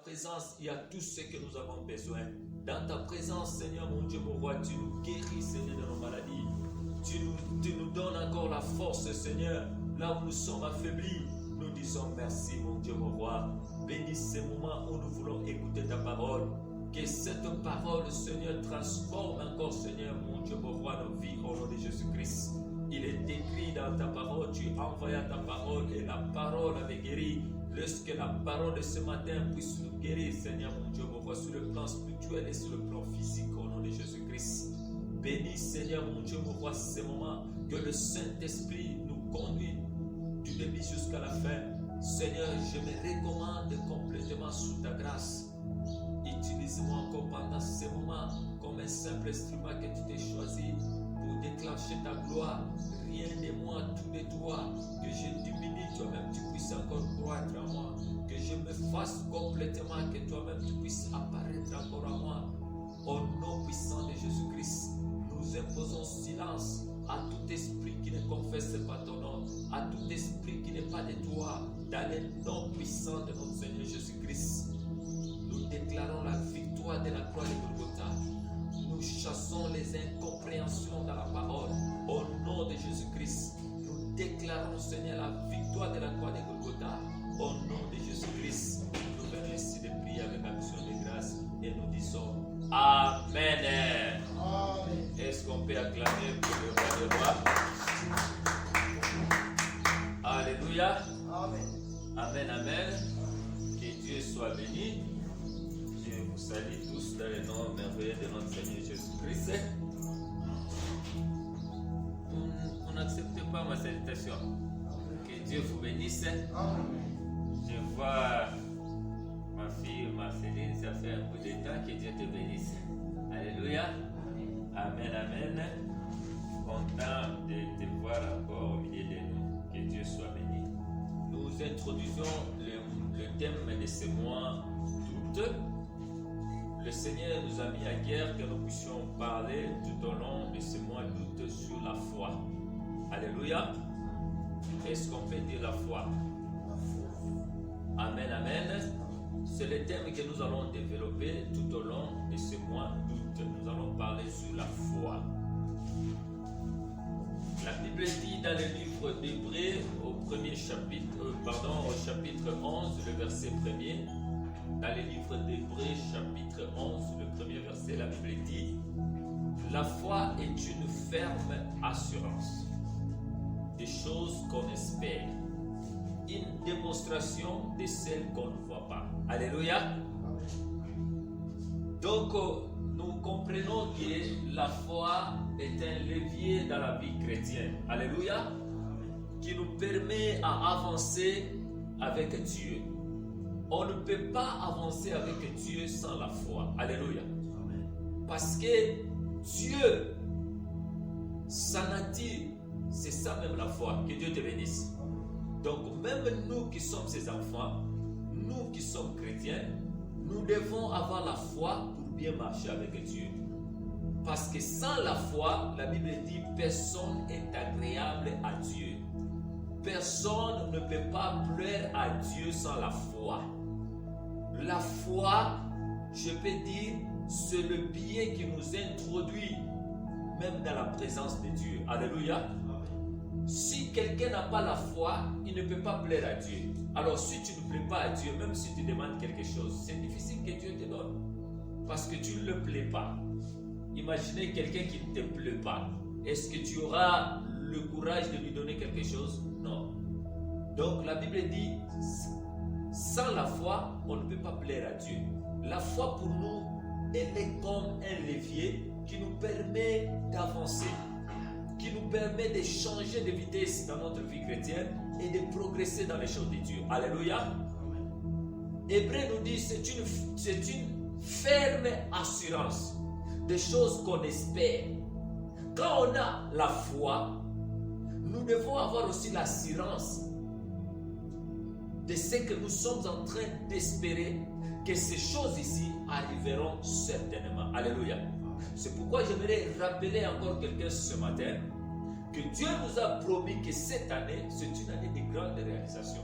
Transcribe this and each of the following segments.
présence, il y a tout ce que nous avons besoin. Dans ta présence, Seigneur, mon Dieu, mon roi, tu nous guéris, Seigneur, de nos maladies. Tu nous donnes encore la force, Seigneur, là où nous sommes affaiblis. Nous disons merci, mon Dieu, mon roi. Bénis ces moments où nous voulons écouter ta parole. Que cette parole, Seigneur, transforme encore, Seigneur, mon Dieu, mon roi, nos vies au nom de Jésus-Christ. Il est écrit dans ta parole, tu envoyas ta parole et la parole avait guéri. Lorsque la parole de ce matin puisse nous guérir, Seigneur, mon Dieu, mon roi, sur le plan spirituel et sur le plan physique, au nom de Jésus-Christ. Bénis, Seigneur, mon Dieu, mon roi, ces moments, que le Saint-Esprit nous conduit du début jusqu'à la fin. Seigneur, je me recommande complètement sous ta grâce. Utilise-moi encore pendant ces moments comme un simple instrument que tu t'es choisi pour déclencher ta gloire. Rien de moi, tout de toi. Que je diminue, toi-même tu puisses encore croître en moi. Que je me fasse complètement, que toi-même tu puisses apparaître encore en moi. Au nom puissant de Jésus-Christ, nous imposons silence à tout esprit qui ne confesse pas ton nom, à tout esprit qui n'est pas de toi, dans le nom puissant de notre Seigneur Jésus-Christ. Nous déclarons la victoire de la croix de Golgotha. Nous chassons les incompréhensions dans la parole. Au nom de Jésus-Christ, nous déclarons, Seigneur, la victoire de la croix de Golgotha. Au nom de Jésus-Christ, nous venons ici de prier avec action de grâce et nous disons Amen. Amen. Est-ce qu'on peut acclamer pour le roi des rois? Alléluia. Amen. Amen, amen. Que Dieu soit béni. Je vous salue tous dans le nom merveilleux de notre Seigneur Jésus-Christ. Vous n'acceptez pas ma salutation. Que Dieu vous bénisse. Je vois ma fille, Marceline, ça fait un peu de temps. Que Dieu te bénisse. Alléluia. Amen, amen. Content de te voir encore au milieu de nous. Que Dieu soit béni. Nous introduisons le thème de ce mois d'août. Le Seigneur nous a mis à guerre que nous puissions parler tout au long de ce mois d'août sur la foi. Alléluia. Est-ce qu'on peut dire la foi? Amen, amen. C'est le thème que nous allons développer tout au long de ce mois d'août. Nous allons parler sur la foi. La Bible dit dans le livre d'Hébreux au chapitre 11, le verset 1er, dans le livre d'Hébreux, chapitre 11, le premier verset, la Bible dit « La foi est une ferme assurance des choses qu'on espère, une démonstration de celles qu'on ne voit pas. » Alléluia. Donc, nous comprenons que la foi est un levier dans la vie chrétienne. Alléluia. Qui nous permet à avancer avec Dieu. On ne peut pas avancer avec Dieu sans la foi. Alléluia. Parce que Dieu, sa nature, c'est ça même la foi. Que Dieu te bénisse. Donc même nous qui sommes ses enfants, nous qui sommes chrétiens, nous devons avoir la foi pour bien marcher avec Dieu. Parce que sans la foi, la Bible dit, personne n'est agréable à Dieu. Personne ne peut pas plaire à Dieu sans la foi. La foi, je peux dire, c'est le biais qui nous introduit même dans la présence de Dieu. Alléluia. Si quelqu'un n'a pas la foi, il ne peut pas plaire à Dieu. Alors si tu ne plais pas à Dieu, même si tu demandes quelque chose, c'est difficile que Dieu te donne. Parce que tu ne le plais pas. Imaginez quelqu'un qui ne te plaît pas. Est-ce que tu auras le courage de lui donner quelque chose? Non. Donc la Bible dit, sans la foi, on ne peut pas plaire à Dieu. La foi pour nous, elle est comme un levier qui nous permet d'avancer, qui nous permet de changer de vitesse dans notre vie chrétienne et de progresser dans les choses de Dieu. Alléluia. Hébreu nous dit, c'est une ferme assurance des choses qu'on espère. Quand on a la foi, nous devons avoir aussi l'assurance de ce que nous sommes en train d'espérer, que ces choses ici arriveront certainement. Alléluia. C'est pourquoi j'aimerais rappeler encore quelqu'un ce matin que Dieu nous a promis que cette année, c'est une année de grande réalisation.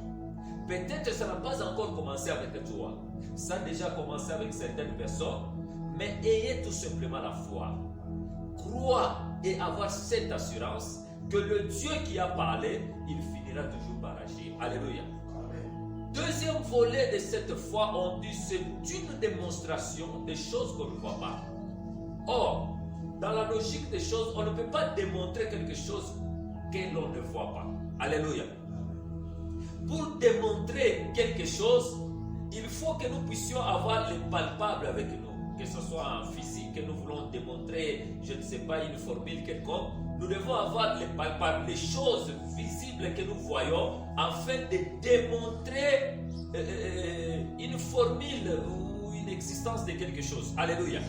Peut-être ça n'a pas encore commencé avec toi. Ça a déjà commencé avec certaines personnes. Mais ayez tout simplement la foi. Croire et avoir cette assurance que le Dieu qui a parlé, il finira toujours par agir. Alléluia. Deuxième volet de cette foi, on dit c'est une démonstration des choses qu'on ne voit pas. Or, dans la logique des choses, on ne peut pas démontrer quelque chose que l'on ne voit pas. Alléluia. Pour démontrer quelque chose, il faut que nous puissions avoir le palpable avec nous. Que ce soit en physique, que nous voulons démontrer, je ne sais pas, une formule quelconque. Nous devons avoir les palpables, les choses visibles que nous voyons, afin de démontrer une formule ou une existence de quelque chose. Alléluia.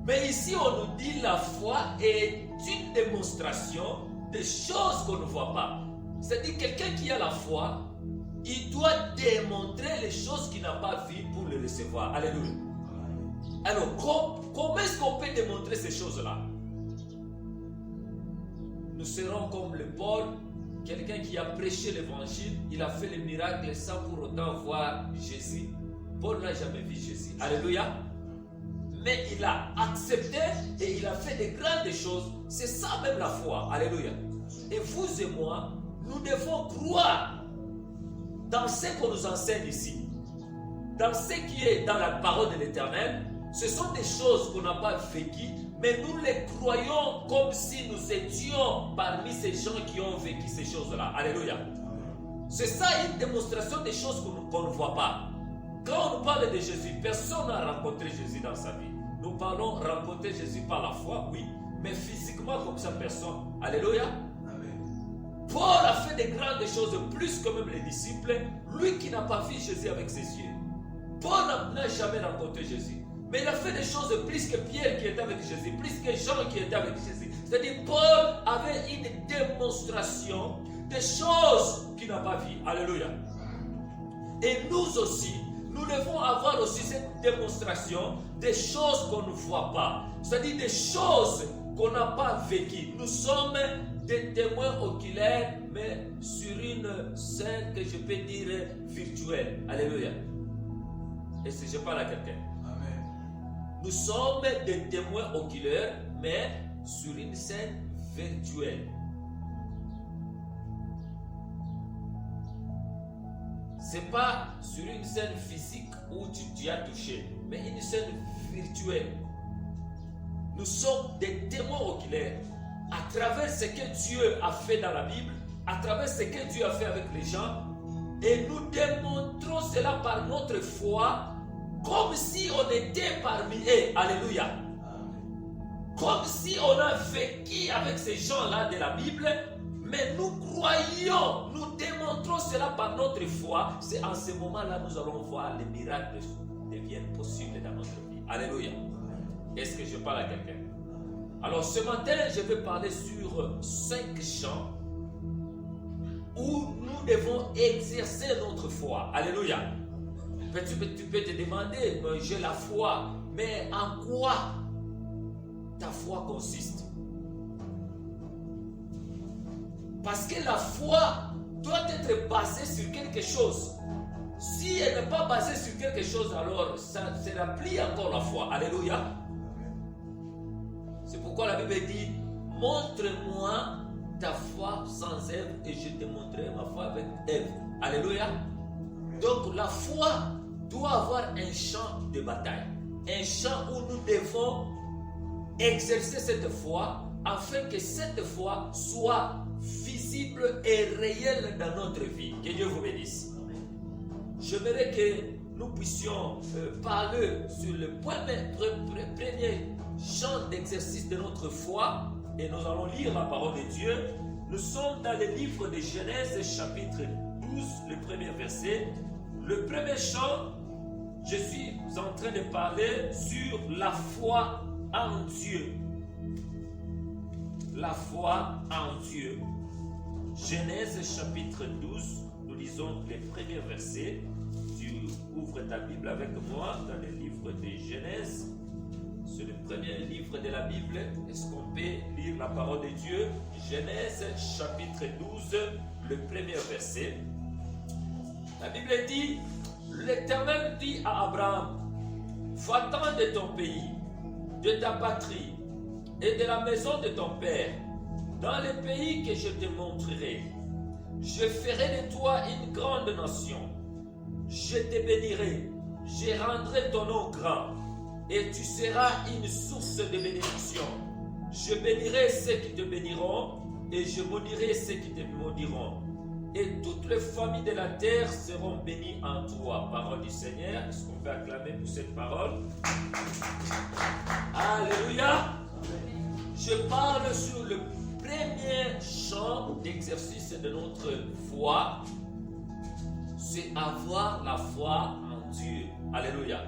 Mais ici, on nous dit la foi est une démonstration des choses qu'on ne voit pas. C'est-à-dire quelqu'un qui a la foi, il doit démontrer les choses qu'il n'a pas vues pour les recevoir. Alléluia. Alors, comment est-ce qu'on peut démontrer ces choses-là? Nous serons comme le Paul, quelqu'un qui a prêché l'évangile, il a fait le miracle sans pour autant voir Jésus. Paul n'a jamais vu Jésus. Alléluia. Mais il a accepté et il a fait de grandes choses. C'est ça même la foi. Alléluia. Et vous et moi, nous devons croire dans ce qu'on nous enseigne ici. Dans ce qui est dans la parole de l'Éternel. Ce sont des choses qu'on n'a pas vécues, mais nous les croyons comme si nous étions parmi ces gens qui ont vécu ces choses-là. Alléluia. C'est ça une démonstration des choses qu'on ne voit pas. Quand on parle de Jésus, personne n'a rencontré Jésus dans sa vie. Nous parlons rencontrer Jésus par la foi, oui, mais physiquement comme ça, personne. Alléluia. Amen. Paul a fait de grandes choses, plus que même les disciples, lui qui n'a pas vu Jésus avec ses yeux. Paul n'a jamais rencontré Jésus. Mais il a fait des choses plus que Pierre qui était avec Jésus, plus que Jean qui était avec Jésus. C'est-à-dire Paul avait une démonstration des choses qu'il n'a pas vues. Alléluia. Et nous aussi, nous devons avoir aussi cette démonstration des choses qu'on ne voit pas. C'est-à-dire des choses qu'on n'a pas vécues. Nous sommes des témoins oculaires, mais sur une scène que je peux dire virtuelle. Alléluia. Et si je parle à quelqu'un. Nous sommes des témoins oculaires, mais sur une scène virtuelle. Ce n'est pas sur une scène physique où tu as touché, mais une scène virtuelle. Nous sommes des témoins oculaires à travers ce que Dieu a fait dans la Bible, à travers ce que Dieu a fait avec les gens, et nous démontrons cela par notre foi. Comme si on était parmi eux. Alléluia. Comme si on a vécu avec ces gens-là de la Bible. Mais nous croyons, nous démontrons cela par notre foi. C'est en ce moment-là nous allons voir les miracles deviennent possibles dans notre vie. Alléluia. Est-ce que je parle à quelqu'un? Alors ce matin, je vais parler sur 5 champs où nous devons exercer notre foi. Alléluia. Tu peux te demander, j'ai la foi, mais en quoi ta foi consiste? Parce que la foi doit être basée sur quelque chose. Si elle n'est pas basée sur quelque chose, alors ça ne sera plus encore la foi. Alléluia. C'est pourquoi la Bible dit, montre-moi ta foi sans œuvre et je te montrerai ma foi avec œuvre. Alléluia. Donc la foi doit avoir un champ de bataille, un champ où nous devons exercer cette foi afin que cette foi soit visible et réelle dans notre vie. Que Dieu vous bénisse. J'aimerais que nous puissions parler sur le premier champ d'exercice de notre foi et nous allons lire la parole de Dieu. Nous sommes dans le livre de Genèse chapitre 12, le premier verset. Le premier chant, je suis en train de parler sur la foi en Dieu. La foi en Dieu. Genèse chapitre 12, nous lisons les premiers versets. Tu ouvres ta Bible avec moi dans le livre de Genèse. C'est le premier livre de la Bible. Est-ce qu'on peut lire la parole de Dieu? Genèse chapitre 12, le premier verset. La Bible dit, l'Éternel dit à Abraham, va-t'en de ton pays, de ta patrie et de la maison de ton père, dans le pays que je te montrerai. Je ferai de toi une grande nation. Je te bénirai, je rendrai ton nom grand, et tu seras une source de bénédiction. Je bénirai ceux qui te béniront, et je maudirai ceux qui te maudiront. Et toutes les familles de la terre seront bénies en toi. Parole du Seigneur. Est-ce qu'on peut acclamer pour cette parole? Alléluia. Je parle sur le premier champ d'exercice de notre foi. C'est avoir la foi en Dieu. Alléluia.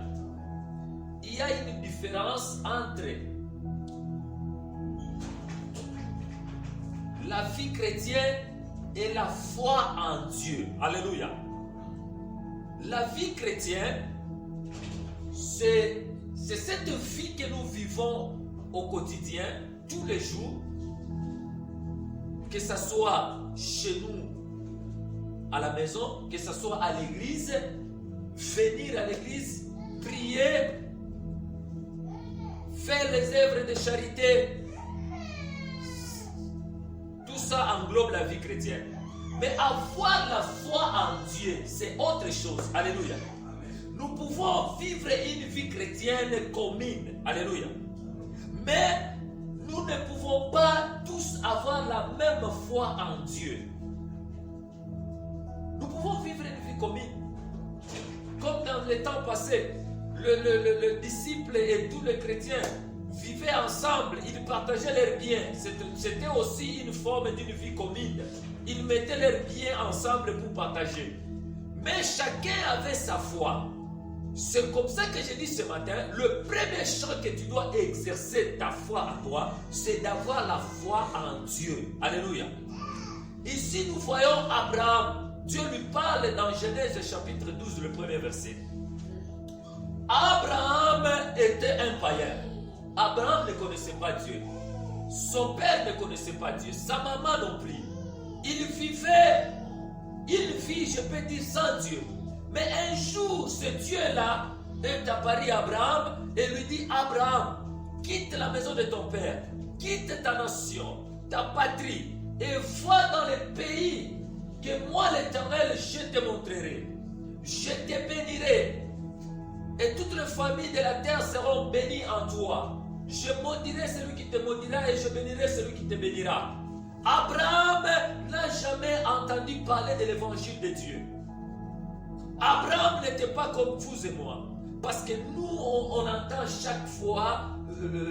Il y a une différence entre la vie chrétienne et la foi en Dieu. Alléluia. La vie chrétienne, c'est cette vie que nous vivons au quotidien, tous les jours, que ce soit chez nous, à la maison, que ce soit à l'église, venir à l'église, prier, faire les œuvres de charité. Tout ça englobe la vie chrétienne. Mais avoir la foi en Dieu, c'est autre chose. Alléluia. Nous pouvons vivre une vie chrétienne commune. Alléluia. Mais nous ne pouvons pas tous avoir la même foi en Dieu. Nous pouvons vivre une vie commune. Comme dans les temps passés, le disciple et tous les chrétiens vivaient ensemble, ils partageaient leurs biens. C'était aussi une forme d'une vie commune. Ils mettaient leurs biens ensemble pour partager. Mais chacun avait sa foi. C'est comme ça que je dis ce matin, le premier champ que tu dois exercer ta foi à toi, c'est d'avoir la foi en Dieu. Alléluia. Ici, nous voyons Abraham. Dieu lui parle dans Genèse chapitre 12, le premier verset. Abraham était un païen. Abraham ne connaissait pas Dieu. Son père ne connaissait pas Dieu. Sa maman non plus. Il vit, je peux dire, sans Dieu. Mais un jour, ce Dieu-là est apparu à Abraham et lui dit, Abraham, quitte la maison de ton père, quitte ta nation, ta patrie, et va dans le pays que moi, l'Éternel, je te montrerai. Je te bénirai. Et toutes les familles de la terre seront bénies en toi. Je maudirai celui qui te maudira et je bénirai celui qui te bénira. Abraham n'a jamais entendu parler de l'évangile de Dieu. Abraham n'était pas comme vous et moi. Parce que nous, on entend chaque fois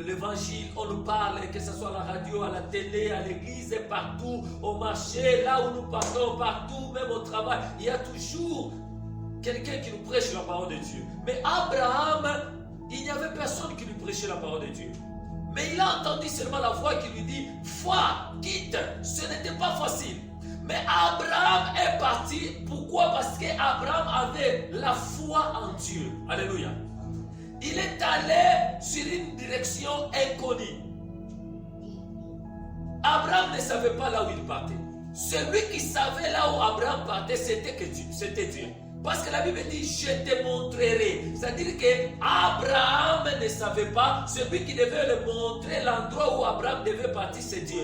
l'évangile, on nous parle, que ce soit à la radio, à la télé, à l'église, partout, au marché, là où nous partons, partout, même au travail, il y a toujours quelqu'un qui nous prêche la parole de Dieu. Mais Abraham, il n'y avait personne qui lui prêchait la parole de Dieu. Mais il a entendu seulement la voix qui lui dit, foi, quitte. Ce n'était pas facile. Mais Abraham est parti. Pourquoi? Parce qu'Abraham avait la foi en Dieu. Alléluia. Il est allé sur une direction inconnue. Abraham ne savait pas là où il partait. Celui qui savait là où Abraham partait, c'était Dieu. Parce que la Bible dit, je te montrerai. C'est-à-dire qu'Abraham ne savait pas. Celui qui devait le montrer l'endroit où Abraham devait partir, c'est Dieu.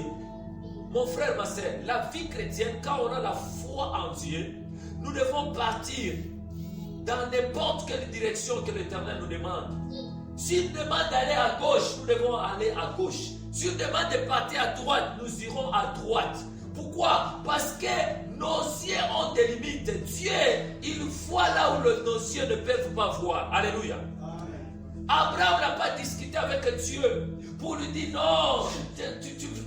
Mon frère, ma soeur, la vie chrétienne, quand on a la foi en Dieu, nous devons partir dans n'importe quelle direction que l'Éternel nous demande. S'il demande d'aller à gauche, nous devons aller à gauche. S'il demande de partir à droite, nous irons à droite. Pourquoi? Parce que nos yeux ont des limites. Dieu, il voit là où nos yeux ne peuvent pas voir. Alléluia. Abraham n'a pas discuté avec Dieu pour lui dire non,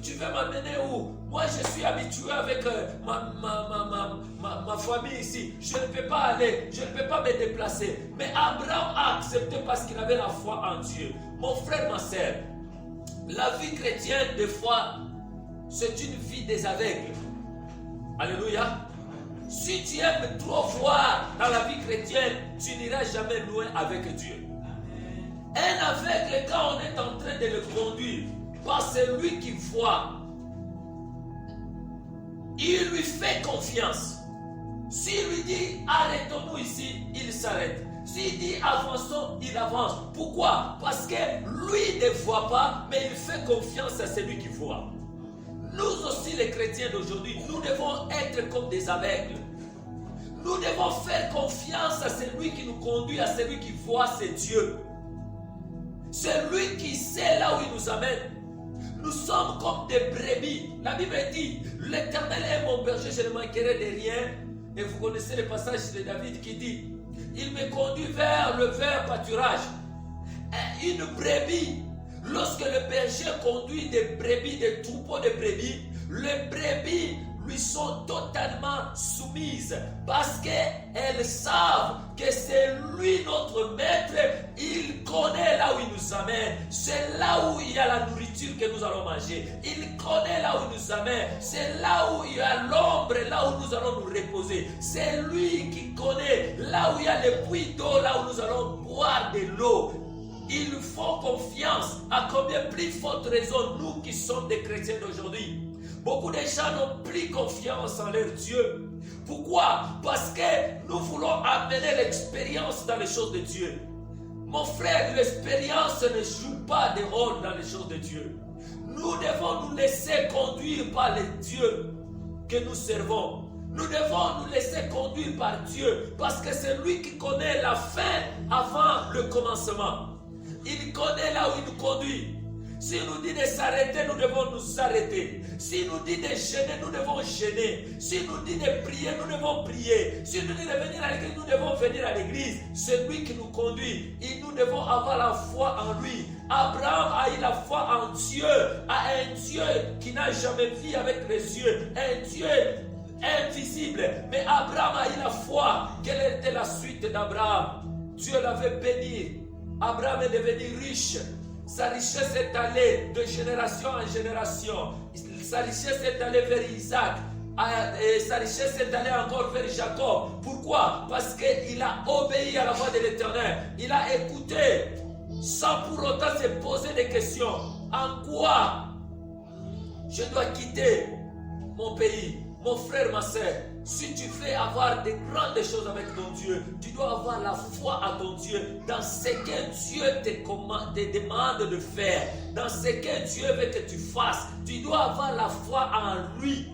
tu veux m'amener où? Moi je suis habitué avec ma famille ici. Je ne peux pas aller, je ne peux pas me déplacer. Mais Abraham a accepté parce qu'il avait la foi en Dieu. Mon frère, ma soeur, la vie chrétienne des fois, c'est une vie des aveugles. Alléluia. Si tu aimes trop voir dans la vie chrétienne, tu n'iras jamais loin avec Dieu. Un aveugle, quand on est en train de le conduire, par celui qui voit, il lui fait confiance. S'il lui dit arrêtons-nous ici, il s'arrête. S'il dit avançons, il avance. Pourquoi? Parce que lui ne voit pas, mais il fait confiance à celui qui voit. Nous aussi les chrétiens d'aujourd'hui, nous devons être comme des aveugles. Nous devons faire confiance à celui qui nous conduit, à celui qui voit, c'est Dieu. C'est lui qui sait là où il nous amène. Nous sommes comme des brebis. La Bible dit, l'Éternel est mon berger, je ne manquerai de rien. Et vous connaissez le passage de David qui dit, il me conduit vers le vert pâturage. Une brebis, lorsque le berger conduit des brebis, des troupeaux de brebis, les brebis lui sont totalement soumises parce qu'elles savent que c'est lui notre maître. Il connaît là où il nous amène. C'est là où il y a la nourriture que nous allons manger. Il connaît là où il nous amène. C'est là où il y a l'ombre, là où nous allons nous reposer. C'est lui qui connaît là où il y a les puits d'eau, là où nous allons boire de l'eau. Ils font confiance. À combien plus forte raison nous qui sommes des chrétiens d'aujourd'hui. Beaucoup de gens n'ont plus confiance en leur Dieu. Pourquoi? Parce que nous voulons amener l'expérience dans les choses de Dieu. Mon frère, l'expérience ne joue pas de rôle dans les choses de Dieu. Nous devons nous laisser conduire par le Dieu que nous servons. Nous devons nous laisser conduire par Dieu parce que c'est lui qui connaît la fin avant le commencement. Il connaît là où il nous conduit. S'il nous dit de s'arrêter, nous devons nous arrêter. S'il nous dit de gêner, nous devons gêner. S'il nous dit de prier, nous devons prier. S'il nous dit de venir à l'église, nous devons venir à l'église. C'est lui qui nous conduit. Et nous devons avoir la foi en lui. Abraham a eu la foi en Dieu, à un Dieu qui n'a jamais vu avec les yeux, un Dieu invisible. Mais Abraham a eu la foi. Quelle était la suite d'Abraham? Dieu l'avait béni. Abraham est devenu riche. Sa richesse est allée de génération en génération. Sa richesse est allée vers Isaac. Et sa richesse est allée encore vers Jacob. Pourquoi? Parce qu'il a obéi à la voix de l'Éternel. Il a écouté sans pour autant se poser des questions. En quoi je dois quitter mon pays? Mon frère, ma soeur, si tu veux avoir de grandes choses avec ton Dieu, tu dois avoir la foi à ton Dieu dans ce que Dieu te demande de faire, dans ce que Dieu veut que tu fasses. Tu dois avoir la foi en lui.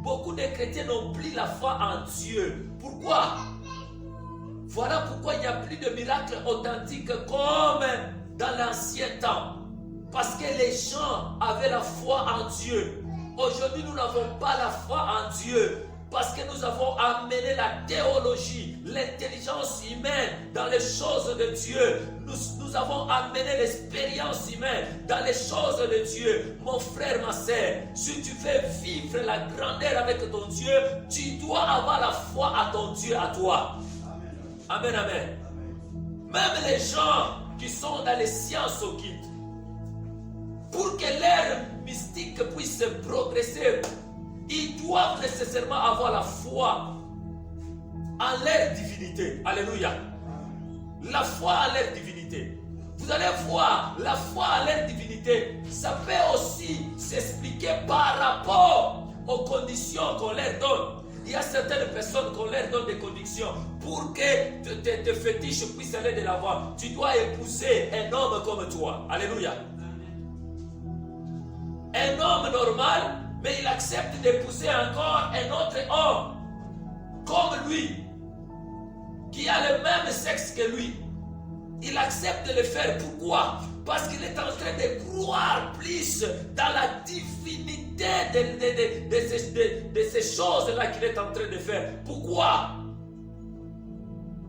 Beaucoup de chrétiens n'ont plus la foi en Dieu. Pourquoi? Voilà pourquoi il n'y a plus de miracles authentiques comme dans l'ancien temps. Parce que les gens avaient la foi en Dieu. Aujourd'hui, nous n'avons pas la foi en Dieu parce que nous avons amené la théologie, l'intelligence humaine dans les choses de Dieu. Nous avons amené l'expérience humaine dans les choses de Dieu. Mon frère, ma soeur, si tu veux vivre la grandeur avec ton Dieu, tu dois avoir la foi à ton Dieu, à toi. Amen, amen. Même les gens qui sont dans les sciences occultes, pour que leur mystique puisse progresser, ils doivent nécessairement avoir la foi en leur divinité. Alléluia. La foi en leur divinité. Vous allez voir, la foi en leur divinité, ça peut aussi s'expliquer par rapport aux conditions qu'on leur donne. Il y a certaines personnes qu'on leur donne des conditions pour que tes fétiches puissent aller de l'avant. Tu dois épouser un homme comme toi. Alléluia. Un homme normal, mais il accepte d'épouser encore un autre homme comme lui, qui a le même sexe que lui. Il accepte de le faire. Pourquoi? Parce qu'il est en train de croire plus dans la divinité de ces choses-là qu'il est en train de faire. Pourquoi?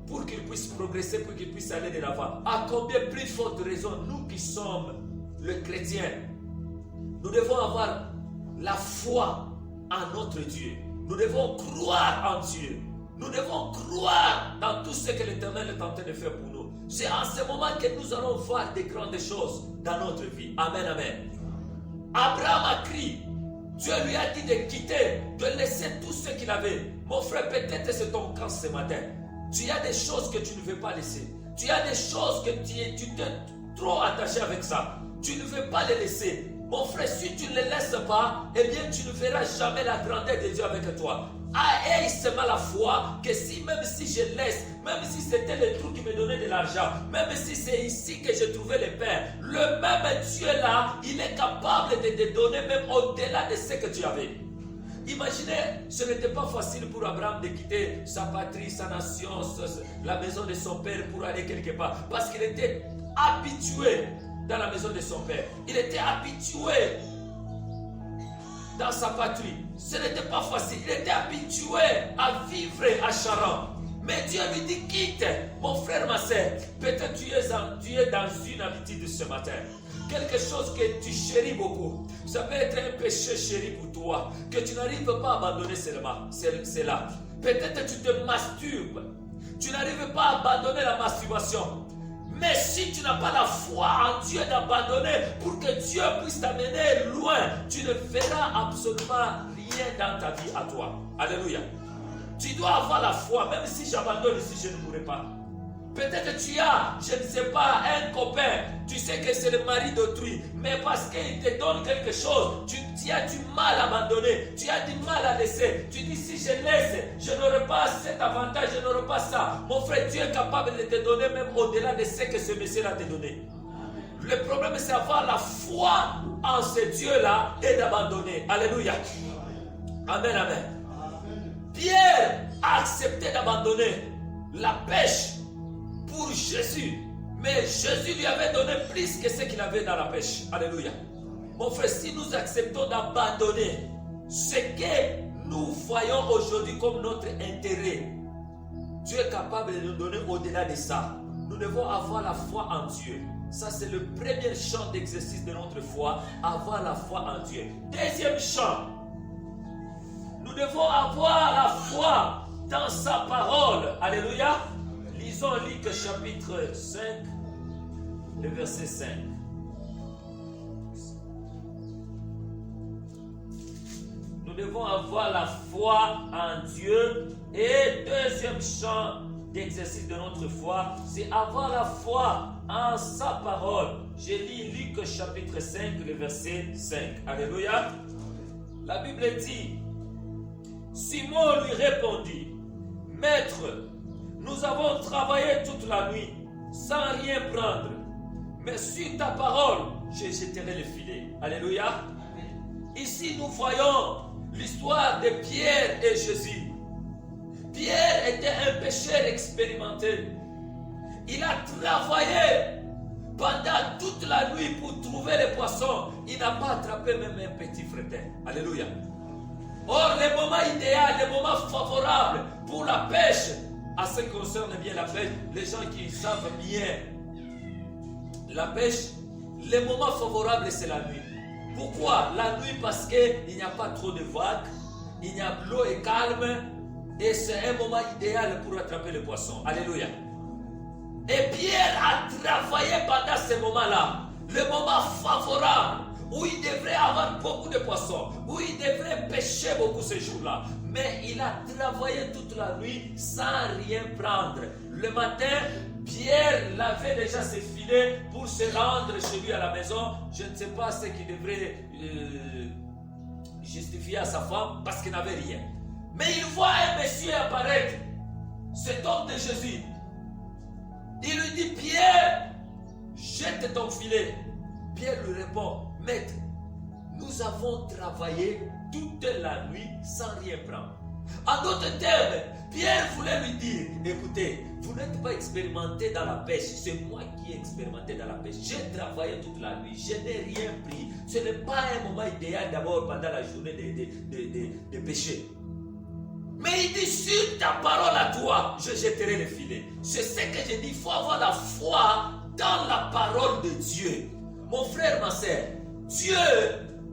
Pour qu'il puisse progresser, pour qu'il puisse aller de l'avant. À combien plus forte raison, nous qui sommes le chrétien, nous devons avoir la foi en notre Dieu. Nous devons croire en Dieu. Nous devons croire dans tout ce que l'Éternel est en train de faire pour nous. C'est en ce moment que nous allons voir des grandes choses dans notre vie. Amen, amen. Abraham a crié. Dieu lui a dit de quitter, de laisser tout ce qu'il avait. Mon frère, peut-être c'est ton cas ce matin. Tu as des choses que tu ne veux pas laisser. Tu as des choses que tu t'es trop attaché avec ça. Tu ne veux pas les laisser. Mon frère, si tu ne les laisses pas, eh bien tu ne verras jamais la grandeur de Dieu avec toi. aie seulement la foi que si même si je laisse, même si c'était le trou qui me donnait de l'argent, même si c'est ici que je trouvais le pain, le même Dieu là, il est capable de te donner même au-delà de ce que tu avais. Imaginez, ce n'était pas facile pour Abraham de quitter sa patrie, sa nation, la maison de son père pour aller quelque part. Parce qu'il était habitué dans la maison de son père. Il était habitué dans sa patrie. Ce n'était pas facile. Il était habitué à vivre à Charan. Mais Dieu lui dit, quitte, mon frère, ma soeur. Peut-être tu es dans une habitude ce matin. Quelque chose que tu chéris beaucoup. Ça peut être un péché chéri pour toi, que tu n'arrives pas à abandonner seulement. C'est là. Peut-être tu te masturbes. Tu n'arrives pas à abandonner la masturbation. Mais si tu n'as pas la foi en Dieu d'abandonner pour que Dieu puisse t'amener loin, tu ne feras absolument rien dans ta vie à toi. Alléluia. Tu dois avoir la foi, même si j'abandonne ici, je ne mourrai pas. Peut-être tu as, je ne sais pas, un copain, tu sais que c'est le mari d'autrui, mais parce qu'il te donne quelque chose, tu as du mal à abandonner, tu as du mal à laisser. Tu dis, si je laisse, je n'aurai pas cet avantage, je n'aurai pas ça. Mon frère, Dieu est capable de te donner même au-delà de ce que ce monsieur a te donné. Le problème, c'est avoir la foi en ce Dieu-là et d'abandonner. Alléluia. Amen, amen. Pierre a accepté d'abandonner la pêche pour Jésus. Mais Jésus lui avait donné plus que ce qu'il avait dans la pêche. Alléluia. Mon frère, si nous acceptons d'abandonner ce que nous voyons aujourd'hui comme notre intérêt, Dieu est capable de nous donner au-delà de ça. Nous devons avoir la foi en Dieu. Ça, c'est le premier champ d'exercice de notre foi. Avoir la foi en Dieu. Deuxième champ, nous devons avoir la foi dans sa parole. Alléluia. Lisons Luc chapitre 5, le verset 5. Nous devons avoir la foi en Dieu. Et deuxième champ d'exercice de notre foi, c'est avoir la foi en sa parole. Je lis Luc chapitre 5, le verset 5. Alléluia. La Bible dit, Simon lui répondit, Maître, nous avons travaillé toute la nuit sans rien prendre, mais sur ta parole, je jeterai le filet. Alléluia. Ici, nous voyons l'histoire de Pierre et Jésus. Pierre était un pêcheur expérimenté. Il a travaillé pendant toute la nuit pour trouver les poissons. Il n'a pas attrapé même un petit fretin. Alléluia. Or, le moment idéal, le moment favorable pour la pêche, à ce qui concerne bien la pêche, les gens qui savent bien la pêche, le moment favorable, c'est la nuit. Pourquoi? La nuit, parce qu'il n'y a pas trop de vagues, l'eau est calme, et c'est un moment idéal pour attraper les poissons. Alléluia. Et Pierre a travaillé pendant ce moment-là, le moment favorable, où il devrait avoir beaucoup de poissons, où il devrait pêcher beaucoup ce jour-là. Mais il a travaillé toute la nuit sans rien prendre. Le matin, Pierre lavait déjà ses filets pour se rendre chez lui à la maison. Je ne sais pas ce qu'il devrait justifier à sa femme parce qu'il n'avait rien. Mais il voit un monsieur apparaître, cet homme de Jésus. Il lui dit, Pierre, jette ton filet. Pierre lui répond, Maître, nous avons travaillé toute la nuit sans rien prendre. En d'autres termes, Pierre voulait lui dire, écoutez, vous n'êtes pas expérimenté dans la pêche, c'est moi qui ai expérimenté dans la pêche. J'ai travaillé toute la nuit, je n'ai rien pris. Ce n'est pas un moment idéal d'abord pendant la journée de pêcher. Mais il dit, sur ta parole à toi, je jetterai le filet. C'est ce que je dis, il faut avoir la foi dans la parole de Dieu. Mon frère, ma soeur, Dieu,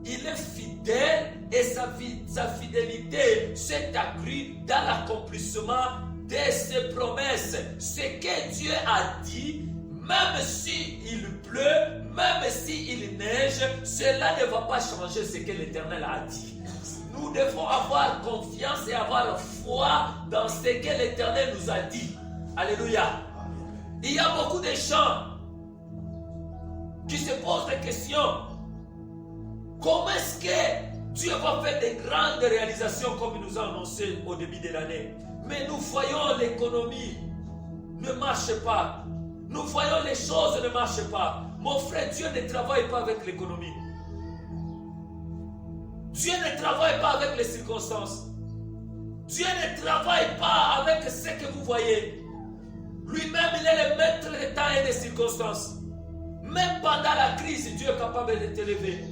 il est fidèle et sa fidélité s'est accrue dans l'accomplissement de ses promesses. Ce que Dieu a dit, même s'il pleut, même s'il neige, cela ne va pas changer ce que l'Éternel a dit. Nous devons avoir confiance et avoir foi dans ce que l'Éternel nous a dit. Alléluia. Il y a beaucoup de gens qui se posent la question, comment est-ce que Dieu va faire des grandes réalisations comme il nous a annoncé au début de l'année. Mais nous voyons l'économie ne marche pas. Nous voyons les choses ne marchent pas. Mon frère, Dieu ne travaille pas avec l'économie. Dieu ne travaille pas avec les circonstances. Dieu ne travaille pas avec ce que vous voyez. Lui-même, il est le maître des temps et des circonstances. Même pendant la crise, Dieu est capable de t'élever.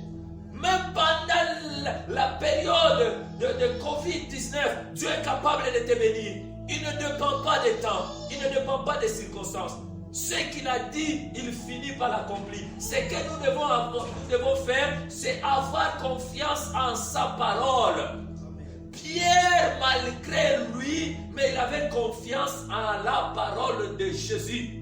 Même pendant la période de Covid-19, Dieu est capable de te bénir. Il ne dépend pas des temps. Il ne dépend pas des circonstances. Ce qu'il a dit, il finit par l'accomplir. Ce que nous devons faire, c'est avoir confiance en sa parole. Pierre, malgré lui, mais il avait confiance en la parole de Jésus.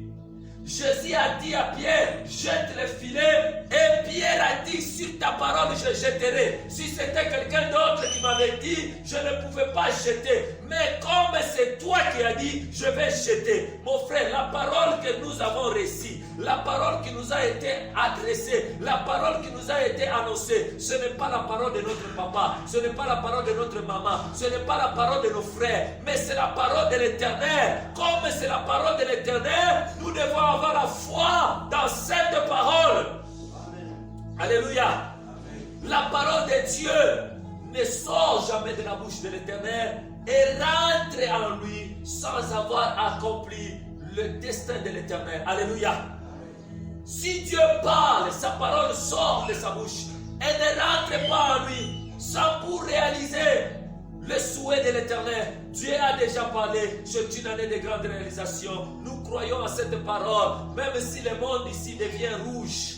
Jésus a dit à Pierre, jette le filet. Et Pierre a dit, sur ta parole, je jetterai. Si c'était quelqu'un d'autre qui m'avait dit, je ne pouvais pas jeter. Mais comme c'est toi qui as dit, je vais jeter. Mon frère, la parole que nous avons reçue, la parole qui nous a été adressée, la parole qui nous a été annoncée, ce n'est pas la parole de notre papa, ce n'est pas la parole de notre maman, ce n'est pas la parole de nos frères, mais c'est la parole de l'Éternel. Comme c'est la parole de l'Éternel, nous devons avoir la foi dans cette parole. Amen. Alléluia. Amen. La parole de Dieu ne sort jamais de la bouche de l'Éternel et rentre en lui sans avoir accompli le destin de l'Éternel. Alléluia. Amen. Si Dieu parle, sa parole sort de sa bouche et ne rentre pas en lui sans pour réaliser le souhait de l'Éternel. Dieu a déjà parlé. C'est une année de grande réalisation. Nous croyons à cette parole. Même si le monde ici devient rouge,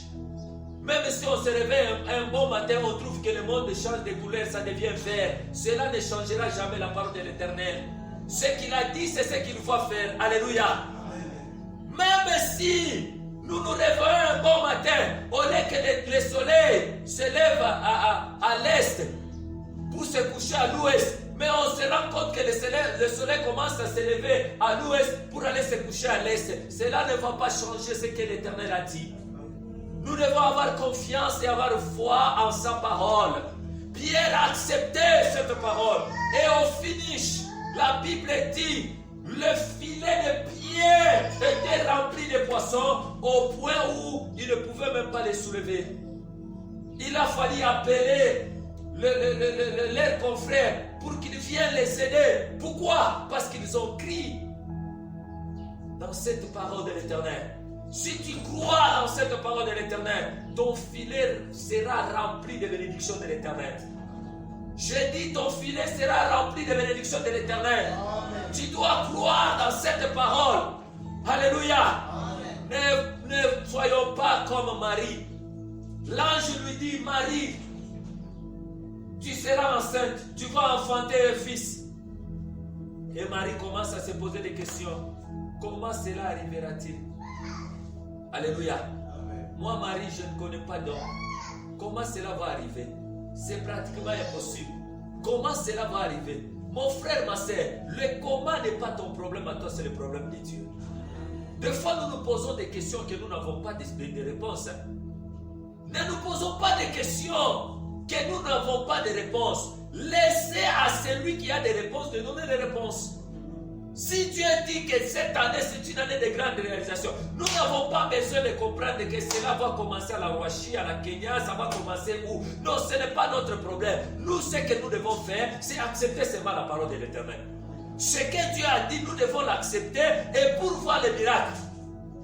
même si on se réveille un bon matin, on trouve que le monde change de couleur, ça devient vert. Cela ne changera jamais la parole de l'Éternel. Ce qu'il a dit, c'est ce qu'il faut faire. Alléluia. Amen. Même si nous nous réveillons un bon matin, au lieu que le soleil se lève à l'est pour se coucher à l'ouest, mais on se rend compte que le soleil commence à se lever à l'ouest pour aller se coucher à l'est. Cela ne va pas changer ce que l'Éternel a dit. Nous devons avoir confiance et avoir foi en sa parole. Pierre a accepté cette parole. Et au finish, la Bible dit, le filet de Pierre était rempli de poissons au point où il ne pouvait même pas les soulever. Il a fallu appeler leurs confrères pour qu'ils viennent les aider. Pourquoi? Parce qu'ils ont crié dans cette parole de l'Éternel. Si tu crois dans cette parole de l'Éternel, ton filet sera rempli de bénédictions de l'Éternel. Je dis, ton filet sera rempli de bénédictions de l'Éternel. Tu dois croire dans cette parole. Alléluia. Ne soyons pas comme Marie. L'ange lui dit, Marie, tu seras enceinte, tu vas enfanter un fils. Et Marie commence à se poser des questions. Comment cela arrivera-t-il? Alléluia. Amen. Moi, Marie, je ne connais pas d'homme. Comment cela va arriver? C'est pratiquement impossible. Comment cela va arriver? Mon frère, ma soeur, le comment n'est pas ton problème à toi, c'est le problème de Dieu. Des fois, nous nous posons des questions que nous n'avons pas de réponses. Ne nous posons pas des questions que nous n'avons pas de réponse. Laissez à celui qui a des réponses de donner les réponses. Si Dieu dit que cette année c'est une année de grande réalisation, nous n'avons pas besoin de comprendre que cela va commencer à la Rwanda, à la Kenya, ça va commencer où. Non, ce n'est pas notre problème. Nous, ce que nous devons faire, c'est accepter seulement la parole de l'Éternel. Ce que Dieu a dit, nous devons l'accepter et pour voir le miracle.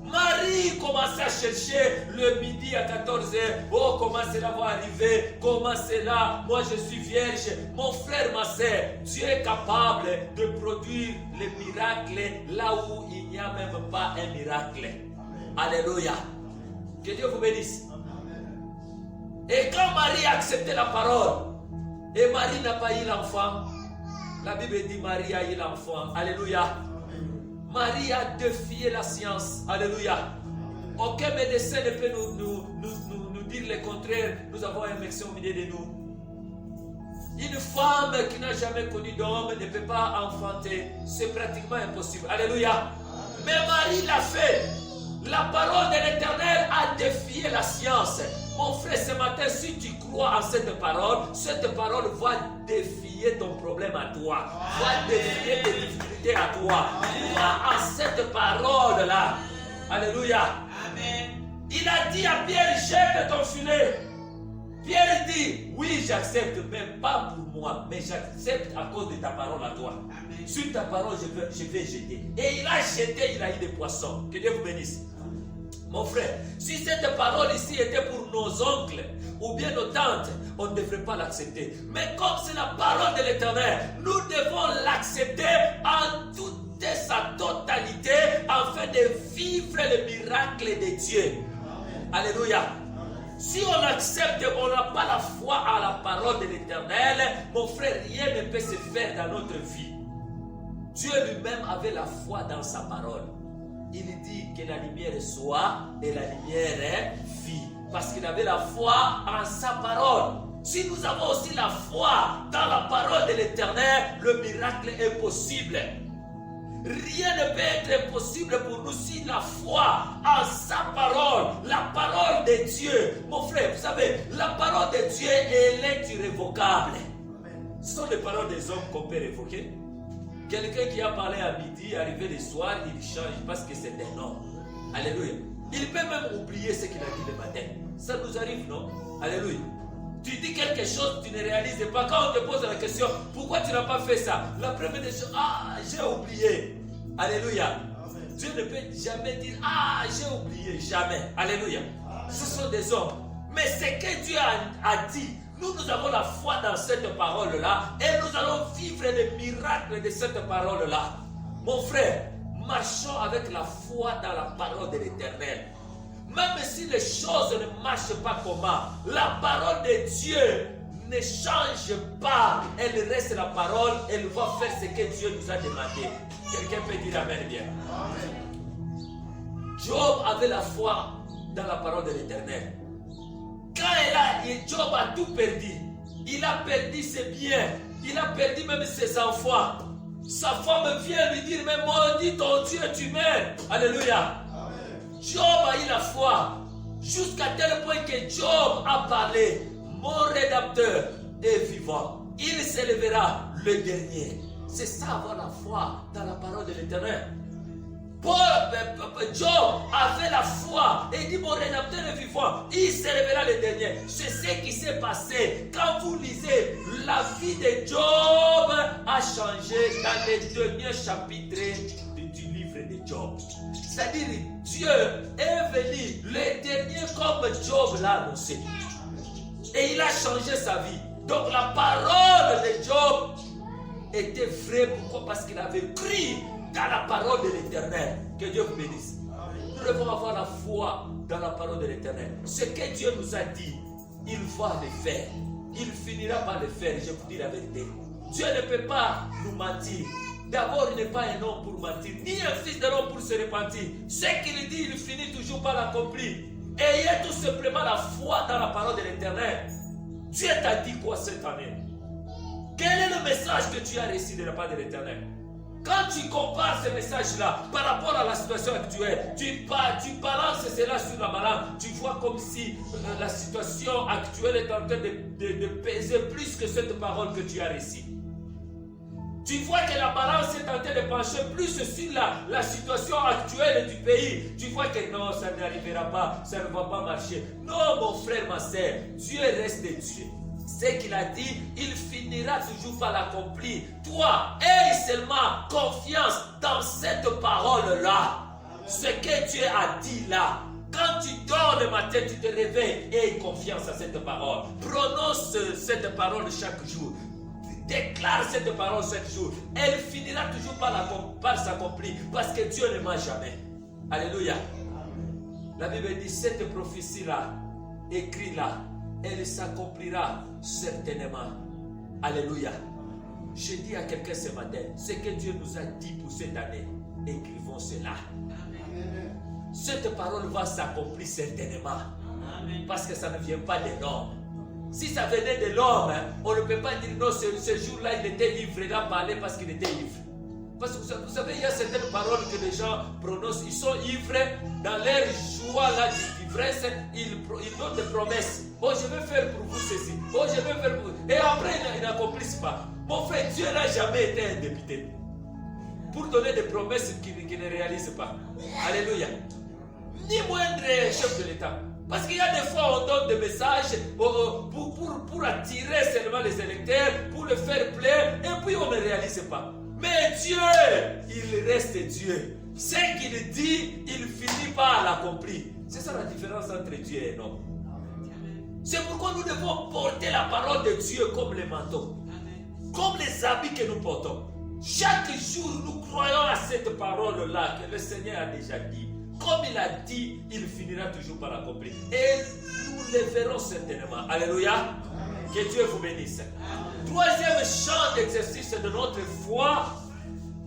Marie commençait à chercher le midi à 14h. Oh, comment cela va arriver? Comment cela? Moi, je suis vierge. Mon frère, ma soeur, Dieu est capable de produire les miracles là où il n'y a même pas un miracle. Amen. Alléluia. Que Dieu vous bénisse. Amen. Et quand Marie a accepté la parole, et Marie n'a pas eu l'enfant, la Bible dit Marie a eu l'enfant. Alléluia. Marie a défié la science. Alléluia. Aucun médecin ne peut nous dire le contraire. Nous avons un médecin au milieu de nous. Une femme qui n'a jamais connu d'homme ne peut pas enfanter. C'est pratiquement impossible. Alléluia. Mais Marie l'a fait. La parole de l'Éternel a défié la science. Mon frère, ce matin, si tu crois en cette parole va défier ton problème à toi. Va défier tes difficultés à toi. Crois en cette parole-là. Alléluia. Amen. Il a dit à Pierre, jette ton filet. Pierre dit, oui, j'accepte, mais pas pour moi, mais j'accepte à cause de ta parole à toi. Amen. Sur ta parole, je vais jeter. Et il a jeté, il a eu des poissons. Que Dieu vous bénisse. Mon frère, si cette parole ici était pour nos oncles ou bien nos tantes, on ne devrait pas l'accepter. Mais comme c'est la parole de l'Éternel, nous devons l'accepter en toute sa totalité afin de vivre le miracle de Dieu. Amen. Alléluia. Si on accepte, on n'a pas la foi à la parole de l'Éternel, mon frère, rien ne peut se faire dans notre vie. Dieu lui-même avait la foi dans sa parole. Il dit que la lumière soit et la lumière fit. Parce qu'il avait la foi en sa parole. Si nous avons aussi la foi dans la parole de l'Éternel, le miracle est possible. Rien ne peut être impossible pour nous si la foi en sa parole, la parole de Dieu. Mon frère, vous savez, la parole de Dieu, elle est irrévocable. Ce sont les paroles des hommes qu'on peut révoquer. Quelqu'un qui a parlé à midi, arrivé le soir, il change parce que c'est un homme. Alléluia. Il peut même oublier ce qu'il a dit le matin. Ça nous arrive, non? Alléluia. Tu dis quelque chose, tu ne réalises pas. Quand on te pose la question, pourquoi tu n'as pas fait ça? La première des choses, j'ai oublié. Alléluia. Amen. Dieu ne peut jamais dire, j'ai oublié, jamais. Alléluia. Amen. Ce sont des hommes. Mais ce que Dieu a dit, nous avons la foi dans cette parole-là et nous allons vivre les miracles de cette parole-là. Mon frère, marchons avec la foi dans la parole de l'Éternel. Même si les choses ne marchent pas comment, la parole de Dieu ne change pas. Elle reste la parole, elle va faire ce que Dieu nous a demandé. Quelqu'un peut dire Amen bien. Amen. Job avait la foi dans la parole de l'Éternel. Quand Job a tout perdu, il a perdu ses biens, il a perdu même ses enfants. Sa femme vient lui dire, mais maudit ton Dieu, tu meurs. Alléluia. Amen. Job a eu la foi, jusqu'à tel point que Job a parlé, mon rédempteur est vivant. Il s'élèvera le dernier. C'est ça, avoir la foi dans la parole de l'Éternel. Job avait la foi et dit mon rédempteur est vivant, il se révélera le dernier. C'est ce qui s'est passé. Quand vous lisez, la vie de Job a changé dans les derniers chapitres du livre de Job. C'est-à-dire, Dieu est venu le dernier comme Job l'a annoncé. Et il a changé sa vie. Donc la parole de Job était vraie. Pourquoi? Parce qu'il avait cru dans la parole de l'Éternel. Que Dieu vous bénisse. Nous devons avoir la foi dans la parole de l'Éternel. Ce que Dieu nous a dit, il va le faire. Il finira par le faire. Je vous dis la vérité. Dieu ne peut pas nous mentir. D'abord, il n'est pas un homme pour mentir, ni un fils de l'homme pour se repentir. Ce qu'il dit, il finit toujours par l'accomplir. Ayez tout simplement la foi dans la parole de l'Éternel. Dieu t'a dit quoi cette année? Quel est le message que tu as reçu de la part de l'Éternel? Quand tu compares ce message-là par rapport à la situation actuelle, tu balances cela sur la balance, tu vois comme si la situation actuelle est en train de peser plus que cette parole que tu as reçue. Tu vois que la balance est en train de pencher plus sur la situation actuelle du pays. Tu vois que non, ça n'arrivera pas, ça ne va pas marcher. Non, mon frère, ma soeur, Dieu reste Dieu. Ce qu'il a dit, il finira toujours par l'accomplir. Toi, aie seulement confiance dans cette parole-là. Ce que Dieu a dit là. Quand tu dors le matin, tu te réveilles, aie confiance à cette parole. Prononce cette parole chaque jour. Déclare cette parole chaque jour. Elle finira toujours par s'accomplir. Parce que Dieu ne ment jamais. Alléluia. La Bible dit, cette prophétie-là, écris-la. Elle s'accomplira certainement. Alléluia. Je dis à quelqu'un ce matin, ce que Dieu nous a dit pour cette année, écrivons cela. Amen. Cette parole va s'accomplir certainement. Amen. Parce que ça ne vient pas de l'homme. Si ça venait de l'homme, on ne peut pas dire non, ce jour-là il était ivre, il a parlé parce qu'il était ivre. Parce que vous savez, il y a certaines paroles que les gens prononcent, ils sont ivres dans leur joie là du l'ivresse, il donne des promesses. Oh, je vais faire pour vous ceci. Oh, je vais faire pour vous. Et après, ils n'accomplissent pas. Mon frère, Dieu n'a jamais été un député pour donner des promesses qu'il ne réalise pas. Alléluia. Ni moindre chef de l'État. Parce qu'il y a des fois, on donne des messages pour attirer seulement les électeurs, pour le faire plaire, et puis on ne réalise pas. Mais Dieu, il reste Dieu. Ce qu'il dit, il finit par l'accomplir. C'est ça la différence entre Dieu et l'homme. C'est pourquoi nous devons porter la parole de Dieu comme les manteaux, comme les habits que nous portons. Chaque jour, nous croyons à cette parole-là que le Seigneur a déjà dit. Comme il a dit, il finira toujours par l'accomplir. Et nous le verrons certainement. Alléluia. Que Dieu vous bénisse. Troisième champ d'exercice de notre foi,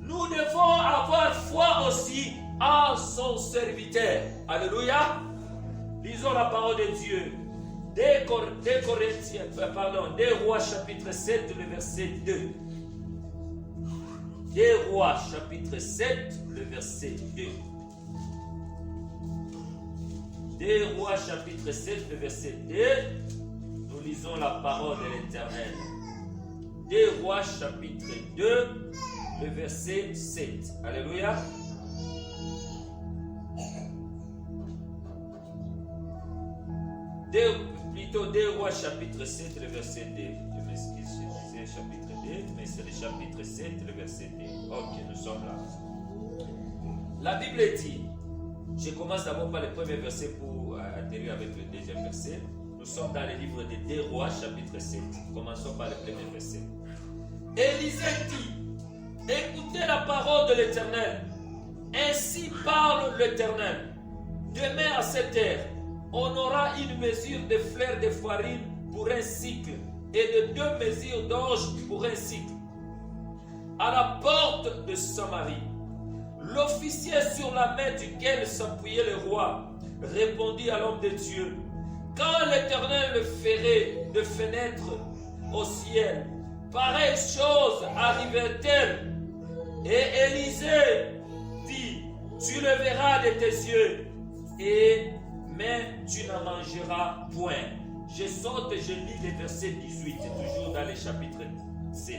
nous devons avoir foi aussi en son serviteur. Alléluia. Lisons la parole de Dieu. 2 Rois chapitre 7, le verset 2. 2 Rois chapitre 7, le verset 2. 2 Rois chapitre 7, le verset 2. Nous lisons la parole de l'Éternel. 2 Rois chapitre 2, le verset 7. Alléluia. Plutôt 2 Rois chapitre 7, le verset 2. Je m'excuse, je disais chapitre 2, mais c'est le chapitre 7, le verset 2. Ok, nous sommes là. La Bible dit, je commence d'abord par le premier verset pour atterrir avec le deuxième verset. Nous sommes dans le livre de 2 Rois chapitre 7. Commençons par le premier verset. Élisée dit, écoutez la parole de l'Éternel. Ainsi parle l'Éternel. Demain à cette heure, on aura une mesure de fleurs de farine pour un cycle et de 2 mesures d'orge pour un cycle. À la porte de Samarie, l'officier sur la main duquel s'appuyait le roi répondit à l'homme de Dieu, quand l'Éternel le ferait de fenêtre au ciel, pareille chose arriverait-elle? Et Élisée dit, tu le verras de tes yeux, mais tu n'en mangeras point. Je saute, je lis le verset 18, toujours dans le chapitre 7.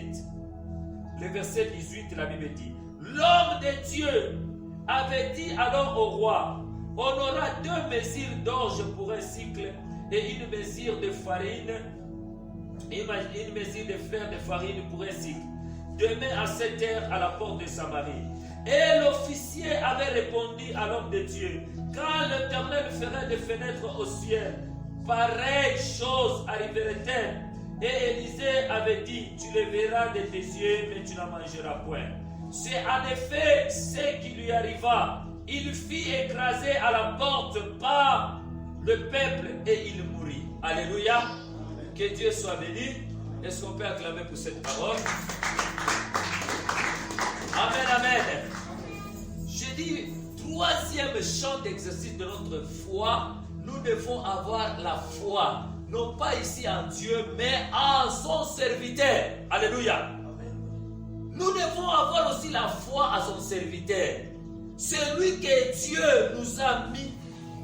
Le verset 18, la Bible dit, l'homme de Dieu avait dit alors au roi, on aura 2 mesures d'orge pour un cycle et une mesure de farine, une mesure de fleurs de farine pour un cycle. Demain à 7 heures à la porte de Samarie. Et l'officier avait répondu à l'homme de Dieu, quand l'Éternel ferait des fenêtres au ciel, pareille chose arriverait-elle? Et Élisée avait dit, tu le verras de tes yeux, mais tu n'en mangeras point. C'est en effet ce qui lui arriva. Il fut écrasé à la porte par le peuple et il mourut. Alléluia. Que Dieu soit béni. Est-ce qu'on peut acclamer pour cette parole? Amen, amen. J'ai dit, troisième champ d'exercice de notre foi, nous devons avoir la foi, non pas ici en Dieu, mais en son serviteur. Alléluia. Nous devons avoir aussi la foi à son serviteur. Celui que Dieu nous a mis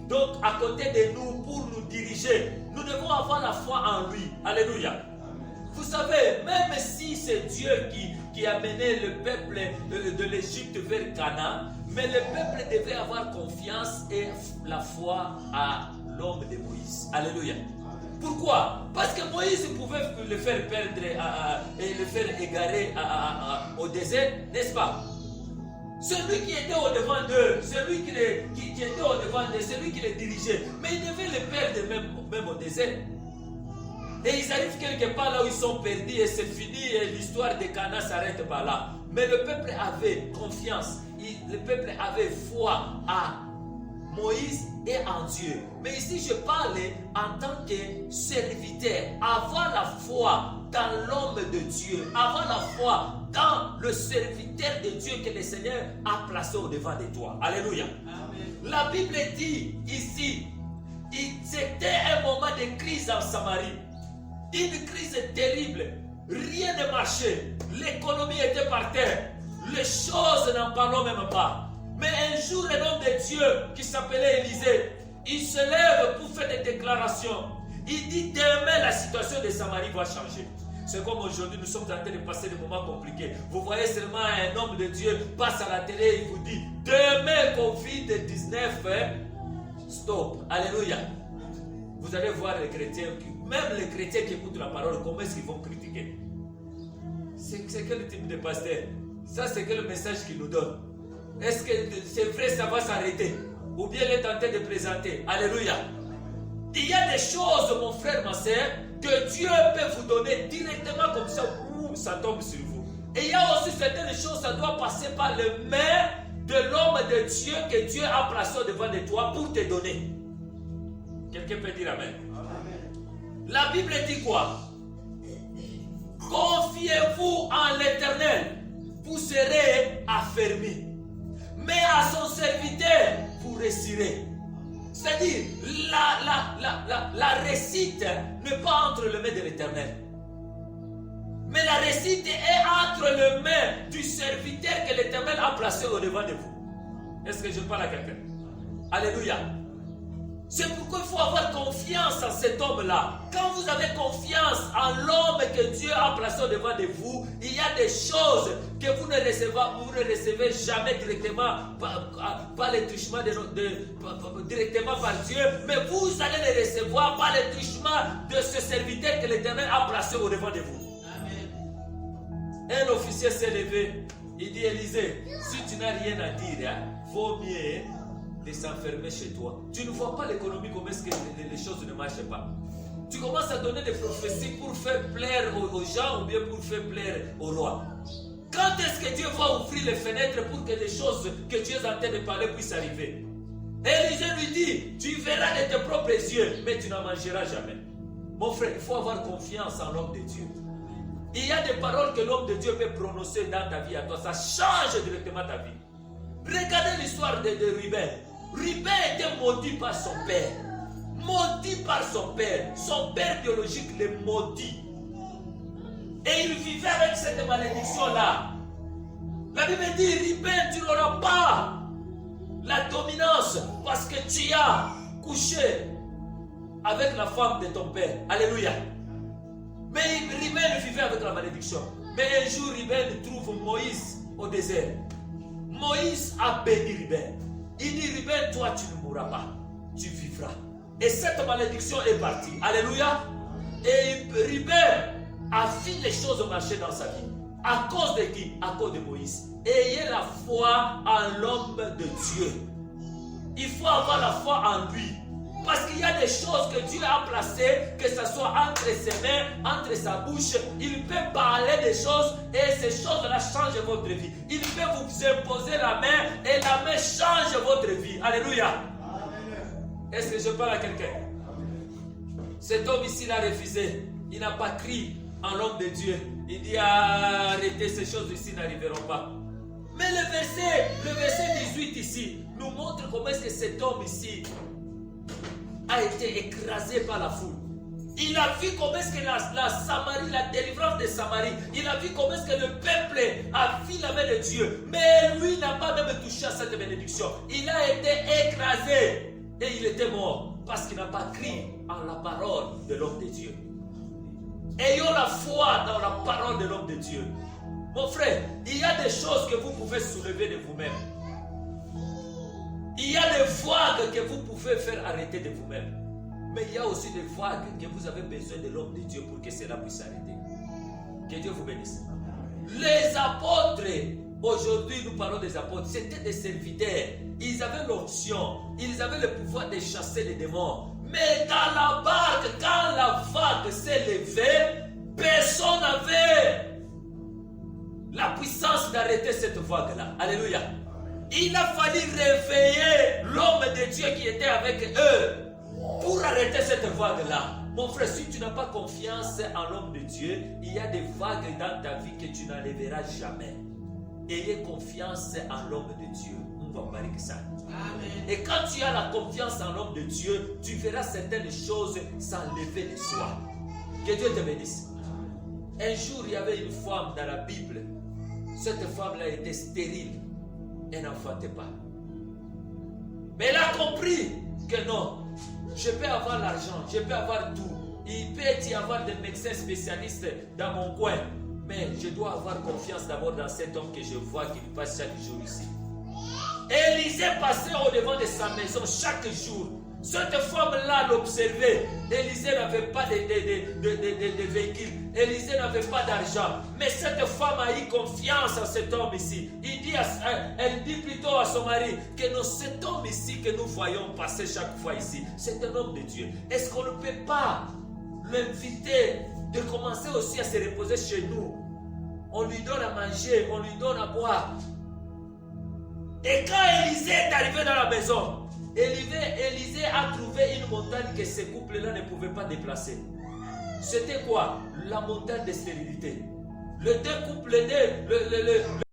donc à côté de nous pour nous diriger. Nous devons avoir la foi en lui. Alléluia. Vous savez, même si c'est Dieu qui a mené le peuple de l'Égypte vers Canaan, mais le peuple devait avoir confiance et la foi à l'homme de Moïse. Alléluia. Pourquoi? Parce que Moïse pouvait le faire perdre et le faire égarer au désert, n'est-ce pas? Celui qui était au-devant d'eux, celui qui était au-devant d'eux, celui qui les dirigeait, mais il devait le perdre même au désert. Et ils arrivent quelque part là où ils sont perdus et c'est fini et l'histoire de Canaan s'arrête par là. Mais le peuple avait confiance, le peuple avait foi à Moïse et en Dieu. Mais ici je parle en tant que serviteur. Avoir la foi dans l'homme de Dieu, avoir la foi dans le serviteur de Dieu que le Seigneur a placé au devant de toi. Alléluia. Amen. La Bible dit ici, c'était un moment de crise en Samarie. Une crise terrible. Rien ne marchait. L'économie était par terre. Les choses n'en parlons même pas. Mais un jour, un homme de Dieu qui s'appelait Élisée, il se lève déclaration. Il dit demain la situation de Samarie va changer. C'est comme aujourd'hui, nous sommes en train de passer des moments compliqués. Vous voyez seulement un homme de Dieu passe à la télé et il vous dit demain Covid-19, stop. Alléluia. Vous allez voir les chrétiens, même les chrétiens qui écoutent la parole, comment est-ce qu'ils vont critiquer? C'est quel type de pasteur? Ça, c'est quel message qu'il nous donne? Est-ce que c'est vrai, ça va s'arrêter? Ou bien il est en train de présenter? Alléluia. Il y a des choses, mon frère, ma soeur, que Dieu peut vous donner directement comme ça, où ça tombe sur vous. Et il y a aussi certaines choses, ça doit passer par les mains de l'homme de Dieu que Dieu a placé devant de toi pour te donner. Quelqu'un peut dire Amen. Amen. La Bible dit quoi? Confiez-vous en l'Éternel, vous serez affermis. Mais à son serviteur, vous réussirez. C'est-à-dire, la réussite n'est pas entre les mains de l'Éternel. Mais la réussite est entre les mains du serviteur que l'Éternel a placé au devant de vous. Est-ce que je parle à quelqu'un? Alléluia. C'est pourquoi il faut avoir confiance en cet homme-là. Quand vous avez confiance en l'homme que Dieu a placé au devant de vous, il y a des choses que vous ne recevez jamais directement par le truchement directement par Dieu, mais vous allez les recevoir par le truchement de ce serviteur que l'Éternel a placé au devant de vous. Amen. Un officier s'est levé, il dit Élisée, si tu n'as rien à dire, vaut mieux de s'enfermer chez toi. Tu ne vois pas l'économie, comment est-ce que les choses ne marchent pas. Tu commences à donner des prophéties pour faire plaire aux gens ou bien pour faire plaire au roi. Quand est-ce que Dieu va ouvrir les fenêtres pour que les choses que Dieu est en train de parler puissent arriver? Élisée lui dit, tu verras de tes propres yeux, mais tu n'en mangeras jamais. Mon frère, il faut avoir confiance en l'homme de Dieu. Il y a des paroles que l'homme de Dieu peut prononcer dans ta vie à toi. Ça change directement ta vie. Regardez l'histoire de Ruben. Ruben était maudit par son père. Maudit par son père. Son père biologique le maudit. Et il vivait avec cette malédiction-là. La Bible dit, Ruben, tu n'auras pas la dominance parce que tu as couché avec la femme de ton père. Alléluia. Mais Ruben vivait avec la malédiction. Mais un jour, Ruben trouve Moïse au désert. Moïse a béni Ruben. Il dit, Ruben, toi tu ne mourras pas, tu vivras. Et cette malédiction est partie. Alléluia. Et Ruben a vu les choses marcher dans sa vie. À cause de qui? À cause de Moïse. Ayez la foi en l'homme de Dieu. Il faut avoir la foi en lui. Parce qu'il y a des choses que Dieu a placées, que ce soit entre ses mains, entre sa bouche. Il peut parler des choses et ces choses-là changent votre vie. Il peut vous imposer la main et la main change votre vie. Alléluia. Amen. Est-ce que je parle à quelqu'un? Cet homme ici l'a refusé. Il n'a pas crié en l'homme de Dieu. Il dit arrêtez, ces choses ici n'arriveront pas. Mais le verset 18 ici nous montre comment est-ce que cet homme ici a été écrasé par la foule. Il a vu comment est-ce que la Samarie, la délivrance de Samarie, il a vu comment est-ce que le peuple a vu la main de Dieu. Mais lui n'a pas même touché à cette bénédiction. Il a été écrasé et il était mort parce qu'il n'a pas cru en la parole de l'homme de Dieu. Ayons la foi dans la parole de l'homme de Dieu. Mon frère, il y a des choses que vous pouvez soulever de vous-même. Il y a des vagues que vous pouvez faire arrêter de vous-même. Mais il y a aussi des vagues que vous avez besoin de l'homme de Dieu pour que cela puisse arrêter. Que Dieu vous bénisse. Les apôtres, aujourd'hui nous parlons des apôtres, c'était des serviteurs. Ils avaient l'option, ils avaient le pouvoir de chasser les démons. Mais dans la barque, quand la vague s'est levée, personne n'avait la puissance d'arrêter cette vague-là. Alléluia. Il a fallu réveiller l'homme de Dieu qui était avec eux pour arrêter cette vague-là. Mon frère, si tu n'as pas confiance en l'homme de Dieu, il y a des vagues dans ta vie que tu n'enlèveras jamais. Ayez confiance en l'homme de Dieu. On va parler que ça. Amen. Et quand tu as la confiance en l'homme de Dieu, tu verras certaines choses s'enlever de soi. Que Dieu te bénisse. Un jour, il y avait une femme dans la Bible. Cette femme-là était stérile. Elle n'enfantait pas. Mais elle a compris que non. Je peux avoir l'argent, je peux avoir tout. Il peut y avoir des médecins spécialistes dans mon coin. Mais je dois avoir confiance d'abord dans cet homme que je vois qui passe chaque jour ici. Élisée passait au-devant de sa maison chaque jour. Cette femme-là l'observait. Élisée n'avait pas de véhicule. Élisée n'avait pas d'argent. Mais cette femme a eu confiance en cet homme ici. Elle dit plutôt à son mari que cet homme ici que nous voyons passer chaque fois ici, c'est un homme de Dieu. Est-ce qu'on ne peut pas l'inviter de commencer aussi à se reposer chez nous? On lui donne à manger, on lui donne à boire. Et quand Élisée est arrivé dans la maison, Élisée a trouvé une montagne que ce couple-là ne pouvait pas déplacer. C'était quoi? La montagne de stérilité. Les deux couples,